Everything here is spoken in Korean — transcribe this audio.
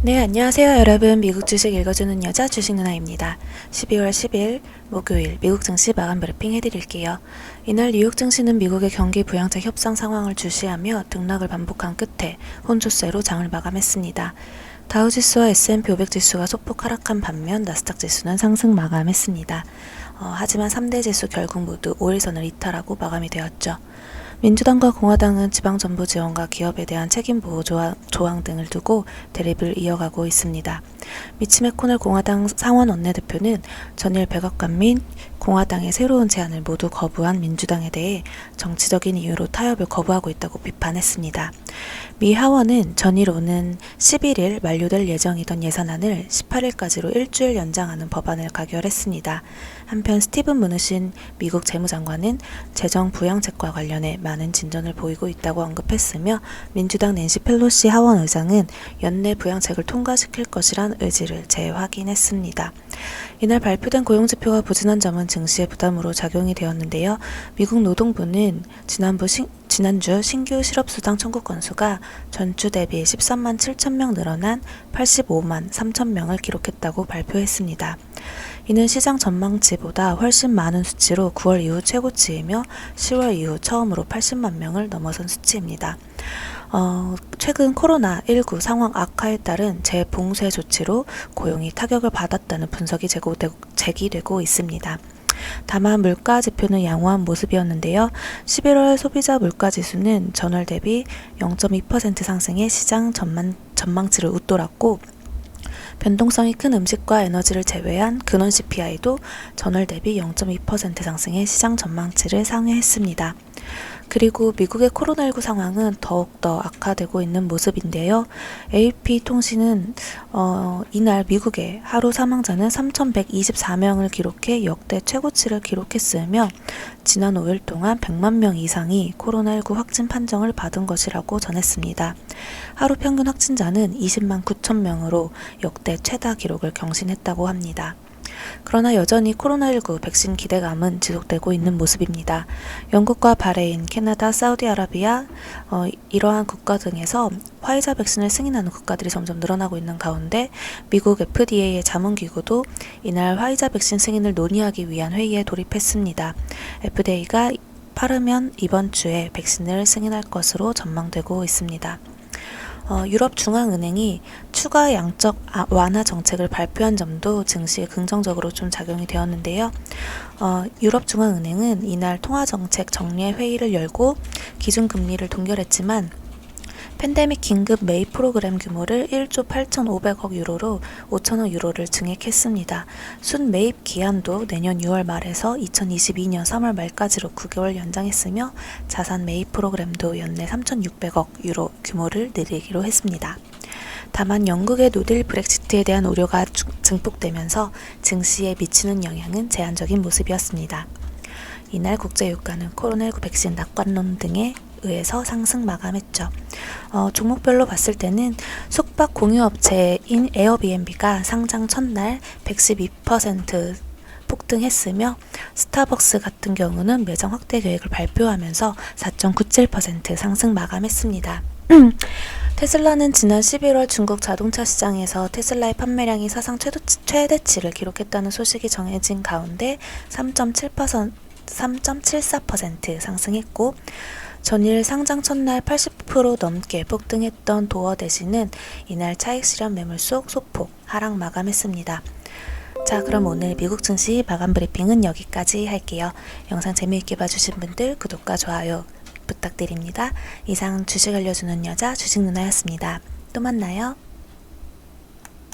네, 안녕하세요 여러분. 미국 주식 읽어주는 여자 주식 누나입니다. 12월 10일 목요일 미국 증시 마감 브리핑 해드릴게요. 이날 뉴욕 증시는 미국의 경기 부양책 협상 상황을 주시하며 등락을 반복한 끝에 혼조세로 장을 마감했습니다. 다우지수와 S&P 500 지수가 소폭 하락한 반면 나스닥 지수는 상승 마감했습니다. 하지만 3대 지수 결국 모두 5일선을 이탈하고 마감이 되었죠. 민주당과 공화당은 지방정부 지원과 기업에 대한 책임보호 조항 등을 두고 대립을 이어가고 있습니다. 미치 매코넬 공화당 상원 원내대표는 전일 백악관 및 공화당의 새로운 제안을 모두 거부한 민주당에 대해 정치적인 이유로 타협을 거부하고 있다고 비판했습니다. 미 하원은 전일 오는 11일 만료될 예정이던 예산안을 18일까지로 일주일 연장하는 법안을 가결했습니다. 한편 스티븐 무누신 미국 재무장관은 재정 부양책과 관련해 많은 진전을 보이고 있다고 언급했으며 민주당 낸시 펠로시 하원 의장은 연내 부양책을 통과시킬 것이란 의지를 재확인했습니다. 이날 발표된 고용지표가 부진한 점은 증시의 부담으로 작용이 되었는데요. 미국 노동부는 지난주 신규 실업수당 청구 건수가 전주 대비 13만 7천 명 늘어난 85만 3천 명을 기록했다고 발표했습니다. 이는 시장 전망치보다 훨씬 많은 수치로 9월 이후 최고치이며 10월 이후 처음으로 80만 명을 넘어선 수치입니다. 최근 코로나19 상황 악화에 따른 재봉쇄 조치로 고용이 타격을 받았다는 분석이 제기되고 있습니다. 다만 물가 지표는 양호한 모습이었는데요. 11월 소비자 물가 지수는 전월 대비 0.2% 상승해 시장 전망치를 웃돌았고 변동성이 큰 음식과 에너지를 제외한 근원 CPI도 전월 대비 0.2% 상승해 시장 전망치를 상회했습니다. 그리고 미국의 코로나19 상황은 더욱더 악화되고 있는 모습인데요. AP통신은 이날 미국의 하루 사망자는 3,124명을 기록해 역대 최고치를 기록했으며 지난 5일 동안 100만 명 이상이 코로나19 확진 판정을 받은 것이라고 전했습니다. 하루 평균 확진자는 20만 9천 명으로 역대 최다 기록을 경신했다고 합니다. 그러나 여전히 코로나19 백신 기대감은 지속되고 있는 모습입니다. 영국과 바레인, 캐나다, 사우디아라비아 이러한 국가 등에서 화이자 백신을 승인하는 국가들이 점점 늘어나고 있는 가운데 미국 FDA의 자문기구도 이날 화이자 백신 승인을 논의하기 위한 회의에 돌입했습니다. FDA가 빠르면 이번 주에 백신을 승인할 것으로 전망되고 있습니다. 유럽중앙은행이 추가 양적 완화 정책을 발표한 점도 증시에 긍정적으로 좀 작용이 되었는데요. 유럽중앙은행은 이날 통화정책 정례 회의를 열고 기준금리를 동결했지만 팬데믹 긴급 매입 프로그램 규모를 1조 8,500억 유로로 5천억 유로를 증액했습니다. 순 매입 기한도 내년 6월 말에서 2022년 3월 말까지로 9개월 연장했으며 자산 매입 프로그램도 연내 3,600억 유로 규모를 늘리기로 했습니다. 다만 영국의 노딜 브렉시트에 대한 우려가 증폭되면서 증시에 미치는 영향은 제한적인 모습이었습니다. 이날 국제유가는 코로나19 백신 낙관론 등에 의해서 상승 마감했죠. 종목별로 봤을 때는 숙박 공유업체인 에어비앤비가 상장 첫날 112% 폭등했으며 스타벅스 같은 경우는 매장 확대 계획을 발표하면서 4.97% 상승 마감했습니다. 테슬라는 지난 11월 중국 자동차 시장에서 테슬라의 판매량이 사상 최대치를 기록했다는 소식이 전해진 가운데 3.74% 상승했고 전일 상장 첫날 80% 넘게 폭등했던 도어 대신은 이날 차익 실현 매물 속 소폭 하락 마감했습니다. 자, 그럼 오늘 미국 증시 마감 브리핑은 여기까지 할게요. 영상 재미있게 봐주신 분들 구독과 좋아요 부탁드립니다. 이상 주식 알려주는 여자 주식 누나였습니다. 또 만나요.